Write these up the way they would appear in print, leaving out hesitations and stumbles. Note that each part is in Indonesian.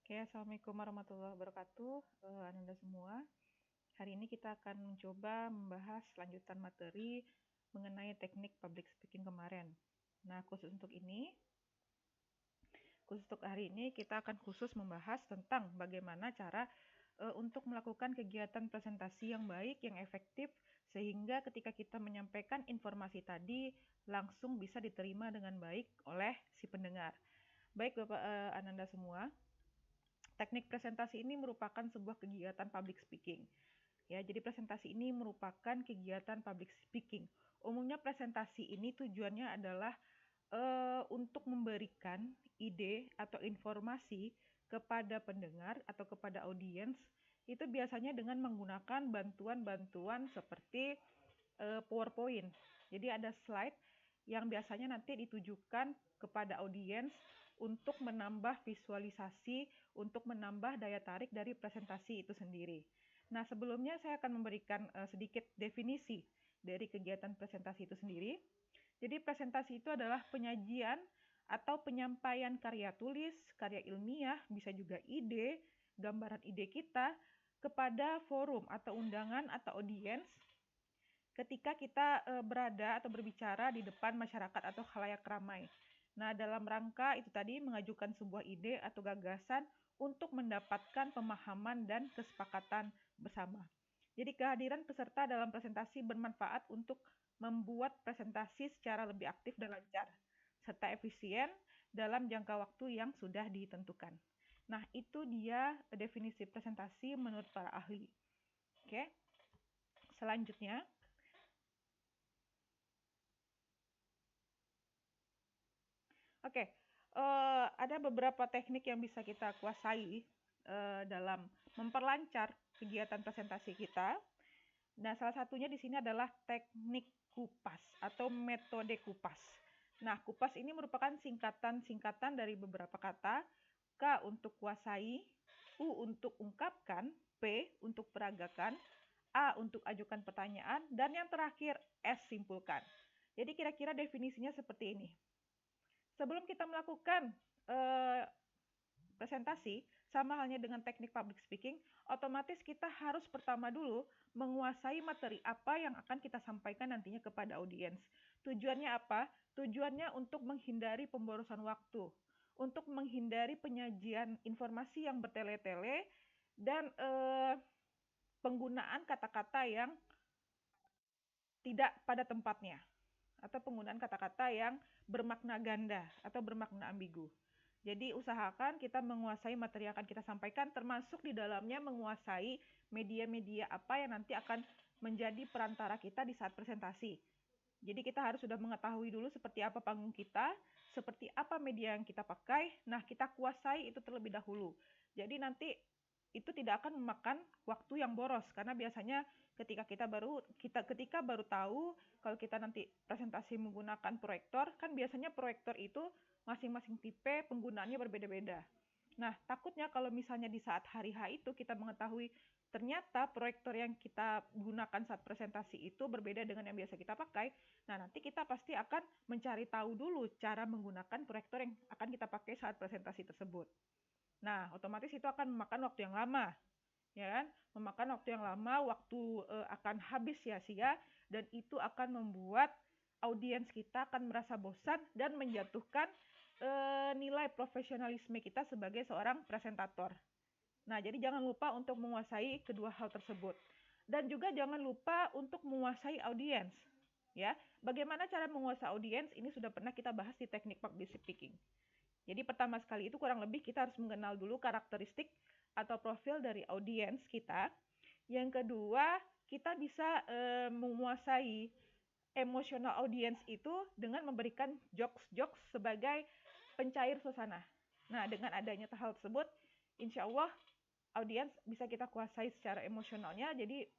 Oke, Assalamualaikum warahmatullahi wabarakatuh, Ananda semua. Hari ini kita akan mencoba membahas lanjutan materi mengenai teknik public speaking kemarin. Nah, khusus untuk hari ini kita akan khusus membahas tentang bagaimana cara untuk melakukan kegiatan presentasi yang baik, yang efektif, sehingga ketika kita menyampaikan informasi tadi langsung bisa diterima dengan baik oleh si pendengar. Baik Bapak Ananda semua, teknik presentasi ini merupakan sebuah kegiatan public speaking. Ya, jadi presentasi ini merupakan kegiatan public speaking. Umumnya presentasi ini tujuannya adalah untuk memberikan ide atau informasi kepada pendengar atau kepada audiens, itu biasanya dengan menggunakan bantuan-bantuan seperti PowerPoint. Jadi ada slide yang biasanya nanti ditujukan kepada audiens untuk menambah visualisasi, untuk menambah daya tarik dari presentasi itu sendiri. Nah, sebelumnya saya akan memberikan sedikit definisi dari kegiatan presentasi itu sendiri. Jadi presentasi itu adalah penyajian atau penyampaian karya tulis, karya ilmiah, bisa juga ide, gambaran ide kita kepada forum atau undangan atau audiens ketika kita berada atau berbicara di depan masyarakat atau khalayak ramai. Nah, dalam rangka itu tadi mengajukan sebuah ide atau gagasan untuk mendapatkan pemahaman dan kesepakatan bersama. Jadi kehadiran peserta dalam presentasi bermanfaat untuk membuat presentasi secara lebih aktif dan lancar, serta efisien dalam jangka waktu yang sudah ditentukan. Nah, itu dia definisi presentasi menurut para ahli. Oke, selanjutnya. Oke, ada beberapa teknik yang bisa kita kuasai dalam memperlancar kegiatan presentasi kita. Nah, salah satunya di sini adalah teknik kupas atau metode kupas. Nah, kupas ini merupakan singkatan-singkatan dari beberapa kata. K untuk kuasai, U untuk ungkapkan, P untuk peragakan, A untuk ajukan pertanyaan, dan yang terakhir S simpulkan. Jadi kira-kira definisinya seperti ini. Sebelum kita melakukan presentasi, sama halnya dengan teknik public speaking, otomatis kita harus pertama dulu menguasai materi apa yang akan kita sampaikan nantinya kepada audiens. Tujuannya apa? Tujuannya untuk menghindari pemborosan waktu, untuk menghindari penyajian informasi yang bertele-tele, dan penggunaan kata-kata yang tidak pada tempatnya, atau penggunaan kata-kata yang bermakna ganda atau bermakna ambigu. Jadi usahakan kita menguasai materi yang akan kita sampaikan, termasuk di dalamnya menguasai media-media apa yang nanti akan menjadi perantara kita di saat presentasi. Jadi kita harus sudah mengetahui dulu seperti apa panggung kita, seperti apa media yang kita pakai. Nah, kita kuasai itu terlebih dahulu. Jadi nanti itu tidak akan memakan waktu yang boros, karena biasanya ketika baru tahu kalau kita nanti presentasi menggunakan proyektor, kan biasanya proyektor itu masing-masing tipe penggunaannya berbeda-beda. Nah, takutnya kalau misalnya di saat hari H itu kita mengetahui ternyata proyektor yang kita gunakan saat presentasi itu berbeda dengan yang biasa kita pakai, nah nanti kita pasti akan mencari tahu dulu cara menggunakan proyektor yang akan kita pakai saat presentasi tersebut. Nah, otomatis itu akan memakan waktu yang lama, ya kan? Memakan waktu yang lama, waktu akan habis sia-sia, dan itu akan membuat audiens kita akan merasa bosan dan menjatuhkan nilai profesionalisme kita sebagai seorang presentator. Nah, jadi jangan lupa untuk menguasai kedua hal tersebut. Dan juga jangan lupa untuk menguasai audiens. Ya, bagaimana cara menguasai audiens? Ini sudah pernah kita bahas di teknik public speaking. Jadi pertama sekali itu kurang lebih kita harus mengenal dulu karakteristik atau profil dari audiens kita. Yang kedua, kita bisa menguasai emosional audiens itu dengan memberikan jokes-jokes sebagai pencair suasana. Nah, dengan adanya hal tersebut, insya Allah audiens bisa kita kuasai secara emosionalnya, jadi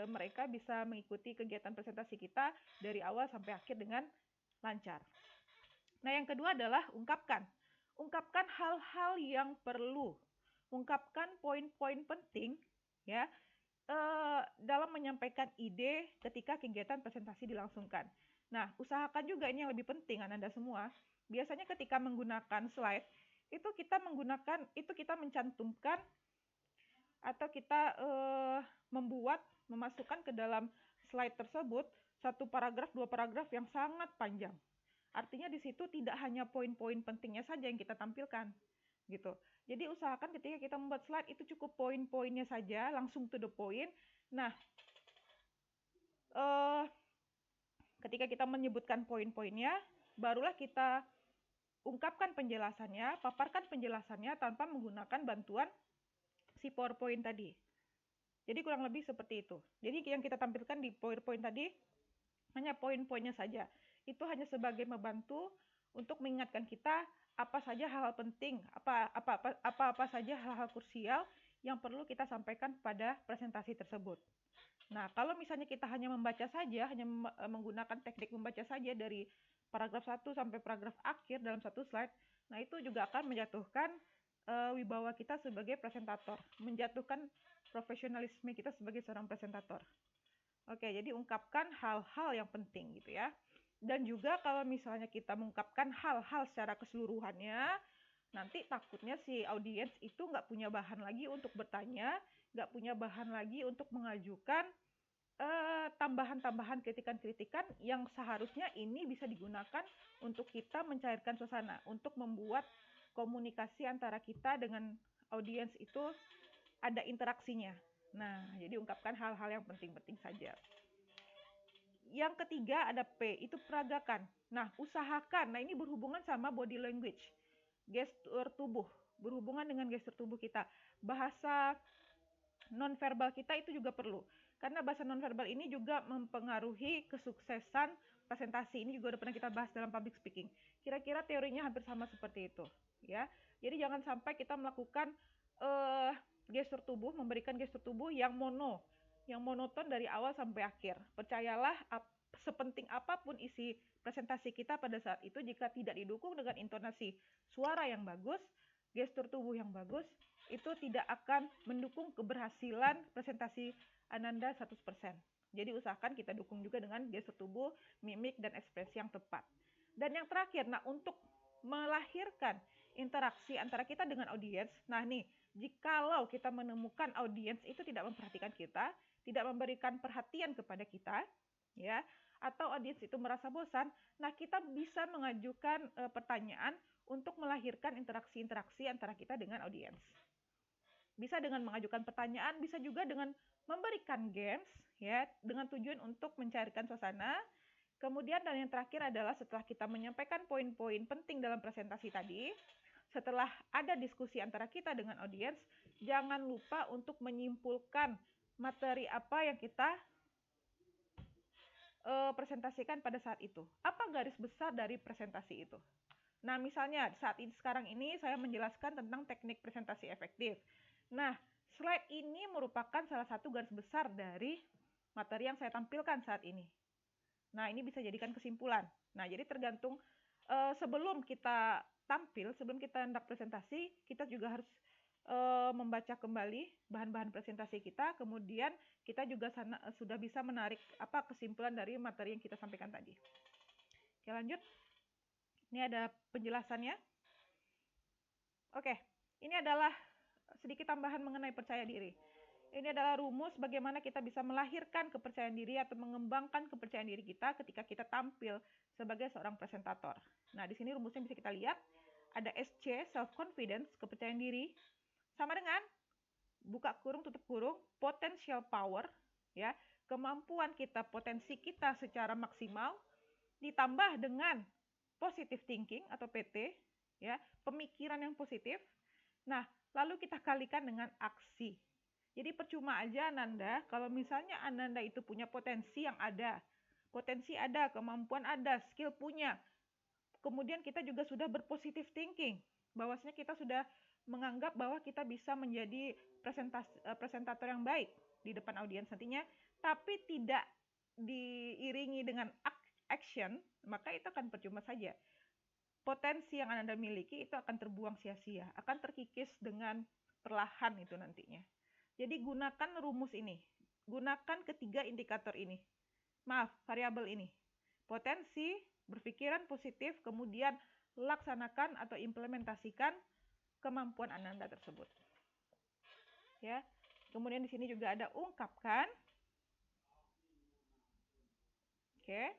mereka bisa mengikuti kegiatan presentasi kita dari awal sampai akhir dengan lancar. Nah, yang kedua adalah ungkapkan. Ungkapkan hal-hal yang perlu. Ungkapkan poin-poin penting ya dalam menyampaikan ide ketika kegiatan presentasi dilangsungkan. Nah, usahakan juga ini yang lebih penting Anda semua. Biasanya ketika menggunakan slide, itu kita mencantumkan atau kita memasukkan ke dalam slide tersebut satu paragraf, dua paragraf yang sangat panjang. Artinya di situ tidak hanya poin-poin pentingnya saja yang kita tampilkan, gitu. Jadi usahakan ketika kita membuat slide itu cukup poin-poinnya saja, langsung to the point. Nah, ketika kita menyebutkan poin-poinnya, barulah kita ungkapkan penjelasannya, paparkan penjelasannya tanpa menggunakan bantuan si PowerPoint tadi. Jadi kurang lebih seperti itu. Jadi yang kita tampilkan di PowerPoint tadi hanya poin-poinnya saja. Itu hanya sebagai membantu untuk mengingatkan kita apa saja hal-hal penting, apa saja hal-hal krusial yang perlu kita sampaikan pada presentasi tersebut. Nah, kalau misalnya kita hanya membaca saja, hanya menggunakan teknik membaca saja dari paragraf 1 sampai paragraf akhir dalam satu slide, nah itu juga akan menjatuhkan wibawa kita sebagai presentator, menjatuhkan profesionalisme kita sebagai seorang presentator. Oke, jadi ungkapkan hal-hal yang penting gitu ya. Dan juga kalau misalnya kita mengungkapkan hal-hal secara keseluruhannya, nanti takutnya si audiens itu nggak punya bahan lagi untuk bertanya, nggak punya bahan lagi untuk mengajukan tambahan-tambahan kritikan-kritikan yang seharusnya ini bisa digunakan untuk kita mencairkan suasana, untuk membuat komunikasi antara kita dengan audiens itu ada interaksinya. Nah, jadi ungkapkan hal-hal yang penting-penting saja. Yang ketiga ada P, itu peragakan. Nah, usahakan, nah ini berhubungan sama body language, gestur tubuh, berhubungan dengan gestur tubuh kita. Bahasa nonverbal kita itu juga perlu. Karena bahasa nonverbal ini juga mempengaruhi kesuksesan presentasi. Ini juga udah pernah kita bahas dalam public speaking. Kira-kira teorinya hampir sama seperti itu, ya. Jadi jangan sampai kita melakukan gestur tubuh, memberikan gestur tubuh yang monoton dari awal sampai akhir. Percayalah, sepenting apapun isi presentasi kita pada saat itu, jika tidak didukung dengan intonasi suara yang bagus, gestur tubuh yang bagus, itu tidak akan mendukung keberhasilan presentasi Ananda 100%. Jadi usahakan kita dukung juga dengan gestur tubuh, mimik, dan ekspresi yang tepat. Dan yang terakhir, nah untuk melahirkan interaksi antara kita dengan audiens, nah nih, jikalau kita menemukan audiens itu tidak memperhatikan kita, tidak memberikan perhatian kepada kita, ya, atau audiens itu merasa bosan, nah kita bisa mengajukan pertanyaan untuk melahirkan interaksi-interaksi antara kita dengan audiens. Bisa dengan mengajukan pertanyaan, bisa juga dengan memberikan games, ya, dengan tujuan untuk mencairkan suasana. Kemudian dan yang terakhir adalah setelah kita menyampaikan poin-poin penting dalam presentasi tadi, setelah ada diskusi antara kita dengan audiens, jangan lupa untuk menyimpulkan materi apa yang kita presentasikan pada saat itu. Apa garis besar dari presentasi itu? Nah, misalnya saat ini sekarang ini saya menjelaskan tentang teknik presentasi efektif. Nah, slide ini merupakan salah satu garis besar dari materi yang saya tampilkan saat ini. Nah, ini bisa jadikan kesimpulan. Nah, jadi tergantung sebelum kita tampil, sebelum kita hendak presentasi, kita juga harus membaca kembali bahan-bahan presentasi kita, kemudian kita juga sudah bisa menarik apa kesimpulan dari materi yang kita sampaikan tadi. Oke, lanjut. Ini ada penjelasannya. Oke, ini adalah sedikit tambahan mengenai percaya diri. Ini adalah rumus bagaimana kita bisa melahirkan kepercayaan diri atau mengembangkan kepercayaan diri kita ketika kita tampil sebagai seorang presentator. Nah, di sini rumusnya bisa kita lihat. Ada SC, self confidence, kepercayaan diri, sama dengan buka kurung tutup kurung, potential power, ya, kemampuan kita, potensi kita secara maksimal, ditambah dengan positive thinking atau PT, ya, pemikiran yang positif. Nah, lalu kita kalikan dengan aksi. Jadi percuma aja Ananda kalau misalnya Ananda itu punya potensi yang ada. Potensi ada, kemampuan ada, skill punya. Kemudian kita juga sudah berpositive thinking. Bahwasanya kita sudah menganggap bahwa kita bisa menjadi presentator yang baik di depan audiens nantinya, tapi tidak diiringi dengan action, maka itu akan percuma saja. Potensi yang Anda miliki itu akan terbuang sia-sia, akan terkikis dengan perlahan itu nantinya. Jadi gunakan rumus ini, gunakan ketiga indikator ini. Maaf, variabel ini. Potensi, berpikiran positif, kemudian laksanakan atau implementasikan kemampuan Ananda tersebut. Ya. Kemudian di sini juga ada ungkapkan. Oke.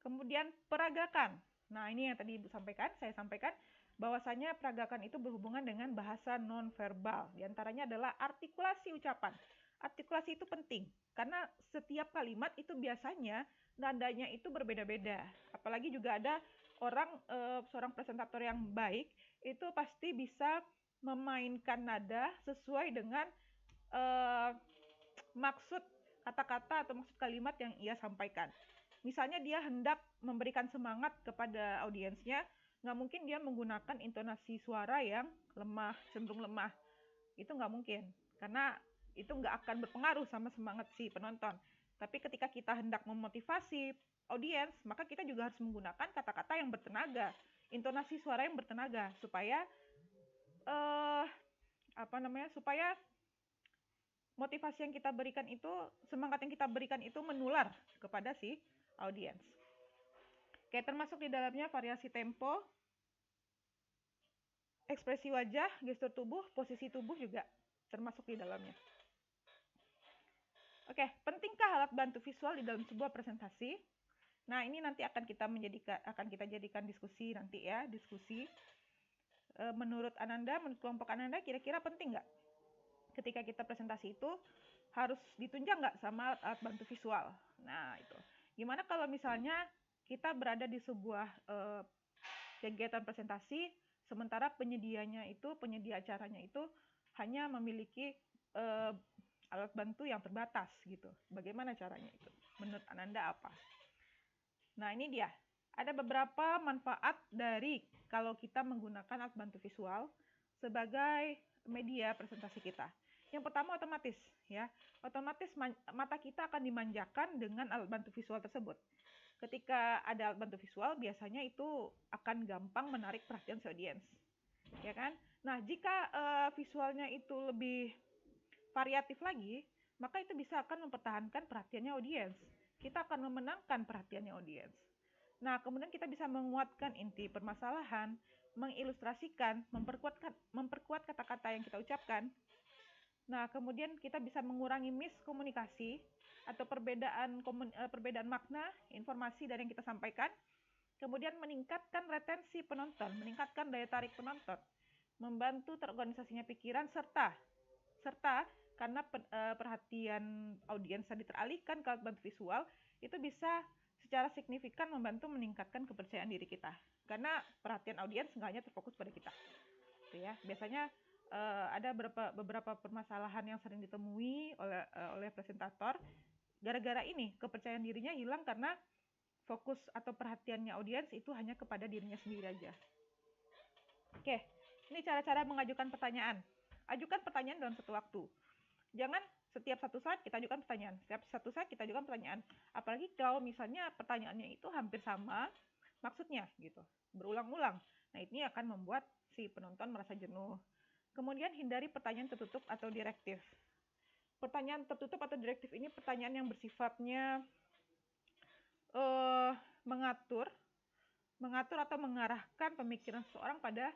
Kemudian peragakan. Nah, ini yang tadi Ibu sampaikan, saya sampaikan bahwasanya peragakan itu berhubungan dengan bahasa nonverbal. Di antaranya adalah artikulasi ucapan. Artikulasi itu penting karena setiap kalimat itu biasanya nadanya itu berbeda-beda. Apalagi juga ada seorang presentator yang baik itu pasti bisa memainkan nada sesuai dengan maksud kata-kata atau maksud kalimat yang ia sampaikan. Misalnya dia hendak memberikan semangat kepada audiensnya, nggak mungkin dia menggunakan intonasi suara yang lemah, cenderung lemah. Itu nggak mungkin, karena itu nggak akan berpengaruh sama semangat si penonton. Tapi ketika kita hendak memotivasi audiens, maka kita juga harus menggunakan kata-kata yang bertenaga, intonasi suara yang bertenaga, supaya supaya motivasi yang kita berikan itu, semangat yang kita berikan itu menular kepada si audiens. Oke, termasuk di dalamnya variasi tempo, ekspresi wajah, gestur tubuh, posisi tubuh juga termasuk di dalamnya. Oke, pentingkah alat bantu visual di dalam sebuah presentasi? Nah, ini nanti akan kita jadikan diskusi nanti ya, diskusi. Menurut Ananda, menurut kelompok Ananda, kira-kira penting nggak ketika kita presentasi itu harus ditunjang nggak sama alat bantu visual? Nah, itu. Gimana kalau misalnya kita berada di sebuah kegiatan presentasi, sementara penyedia acaranya itu hanya memiliki alat bantu yang terbatas gitu. Bagaimana caranya itu? Menurut Ananda apa? Nah, ini dia. Ada beberapa manfaat dari kalau kita menggunakan alat bantu visual sebagai media presentasi kita. Yang pertama otomatis, ya. Otomatis mata kita akan dimanjakan dengan alat bantu visual tersebut. Ketika ada alat bantu visual, biasanya itu akan gampang menarik perhatian si audiens, ya kan? Nah, jika visualnya itu lebih variatif lagi, maka itu bisa akan mempertahankan perhatiannya audiens. Kita akan memenangkan perhatiannya audiens. Nah, kemudian kita bisa menguatkan inti permasalahan, mengilustrasikan, memperkuat kata-kata yang kita ucapkan. Nah, kemudian kita bisa mengurangi miskomunikasi atau perbedaan makna, informasi dari yang kita sampaikan. Kemudian meningkatkan retensi penonton, meningkatkan daya tarik penonton, membantu terorganisasinya pikiran, serta karena perhatian audiens tadi teralihkan ke alat bantu visual, itu bisa secara signifikan membantu meningkatkan kepercayaan diri kita. Karena perhatian audiens nggak hanya terfokus pada kita. Gitu ya. Biasanya ada beberapa permasalahan yang sering ditemui oleh presentator. Gara-gara ini kepercayaan dirinya hilang karena fokus atau perhatiannya audiens itu hanya kepada dirinya sendiri aja. Oke, ini cara-cara mengajukan pertanyaan. Ajukan pertanyaan dalam satu waktu. Jangan setiap satu saat kita ajukan pertanyaan. Setiap satu saat kita ajukan pertanyaan. Apalagi kalau misalnya pertanyaannya itu hampir sama maksudnya gitu. Berulang-ulang. Nah, ini akan membuat si penonton merasa jenuh. Kemudian hindari pertanyaan tertutup atau direktif. Pertanyaan tertutup atau direktif ini pertanyaan yang bersifatnya mengatur atau mengarahkan pemikiran seseorang pada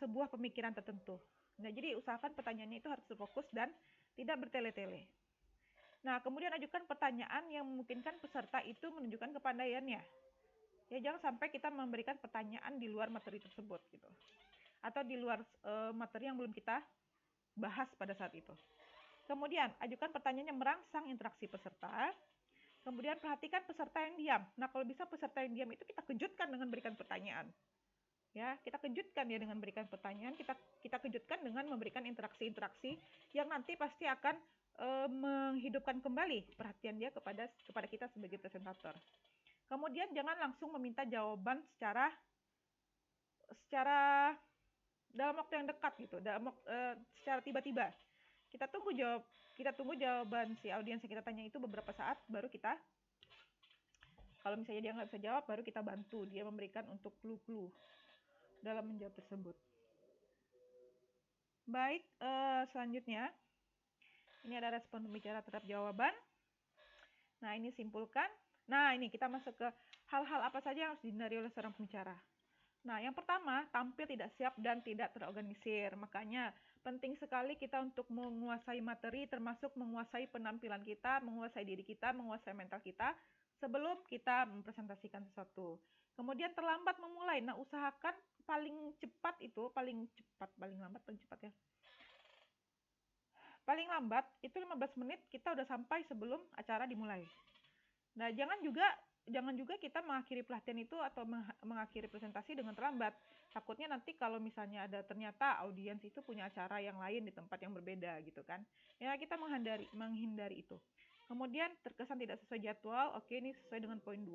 sebuah pemikiran tertentu. Nah, jadi usahakan pertanyaannya itu harus terfokus dan tidak bertele-tele. Nah, kemudian ajukan pertanyaan yang memungkinkan peserta itu menunjukkan kepandaiannya. Ya, jangan sampai kita memberikan pertanyaan di luar materi tersebut gitu. Atau di luar materi yang belum kita bahas pada saat itu. Kemudian, ajukan pertanyaan yang merangsang interaksi peserta. Kemudian perhatikan peserta yang diam. Nah, kalau bisa peserta yang diam itu kita kejutkan dengan berikan pertanyaan. Ya, kita kejutkan dia dengan memberikan pertanyaan, kita kejutkan dengan memberikan interaksi-interaksi yang nanti pasti akan menghidupkan kembali perhatian dia kepada kita sebagai presentator. Kemudian jangan langsung meminta jawaban secara dalam waktu yang dekat gitu, secara tiba-tiba. Kita tunggu jawaban si audiens yang kita tanya itu beberapa saat, baru kita, kalau misalnya dia nggak bisa jawab, baru kita bantu dia memberikan untuk clue-clue dalam menjawab tersebut. Baik, selanjutnya ini ada respon pembicara terhadap jawaban. Nah, ini simpulkan. Nah, ini kita masuk ke hal-hal apa saja yang harus dihindari oleh seorang pembicara. Nah, yang pertama, tampil tidak siap dan tidak terorganisir. Makanya penting sekali kita untuk menguasai materi, termasuk menguasai penampilan kita, menguasai diri kita, menguasai mental kita sebelum kita mempresentasikan sesuatu. Kemudian terlambat memulai. Nah, usahakan paling cepat itu, paling lambat, paling cepat ya. Paling lambat itu 15 menit kita udah sampai sebelum acara dimulai. Nah, jangan juga kita mengakhiri pelatihan itu atau mengakhiri presentasi dengan terlambat. Takutnya nanti kalau misalnya ada ternyata audiens itu punya acara yang lain di tempat yang berbeda gitu kan. Ya, kita menghindari itu. Kemudian terkesan tidak sesuai jadwal. Oke, ini sesuai dengan poin 2.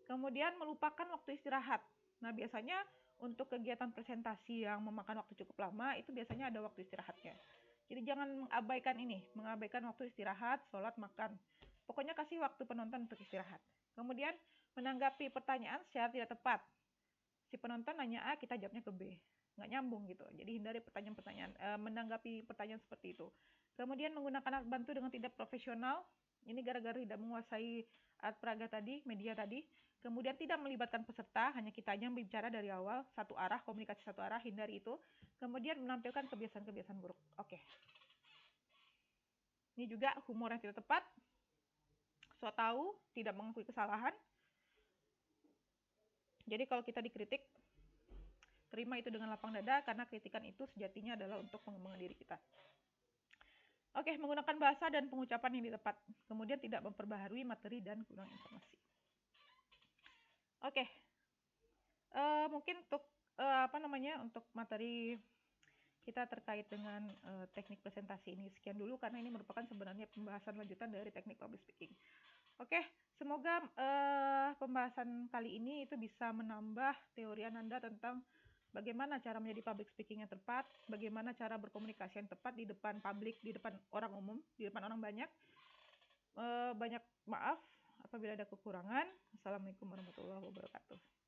Kemudian melupakan waktu istirahat. Nah, biasanya untuk kegiatan presentasi yang memakan waktu cukup lama itu biasanya ada waktu istirahatnya. Jadi jangan mengabaikan waktu istirahat, sholat, makan. Pokoknya kasih waktu penonton untuk istirahat. Kemudian menanggapi pertanyaan secara tidak tepat. Si penonton nanya A, kita jawabnya ke B. Nggak nyambung gitu. Jadi hindari menanggapi pertanyaan seperti itu. Kemudian menggunakan alat bantu dengan tidak profesional. Ini gara-gara tidak menguasai alat peraga tadi, media tadi. Kemudian tidak melibatkan peserta, hanya kita aja yang berbicara dari awal, satu arah, komunikasi satu arah, hindari itu. Kemudian menampilkan kebiasaan-kebiasaan buruk. Oke. Ini juga humor yang tidak tepat, so tahu, tidak mengakui kesalahan. Jadi kalau kita dikritik, terima itu dengan lapang dada, karena kritikan itu sejatinya adalah untuk pengembangan diri kita. Oke, menggunakan bahasa dan pengucapan yang tepat. Kemudian tidak memperbaharui materi dan kurang informasi. Oke, mungkin untuk untuk materi kita terkait dengan teknik presentasi ini sekian dulu, karena ini merupakan sebenarnya pembahasan lanjutan dari teknik public speaking. Oke, semoga pembahasan kali ini itu bisa menambah teori Anda tentang bagaimana cara menjadi public speaking yang tepat, bagaimana cara berkomunikasi yang tepat di depan publik, di depan orang umum, di depan orang banyak. Banyak maaf apabila ada kekurangan. Assalamualaikum warahmatullahi wabarakatuh.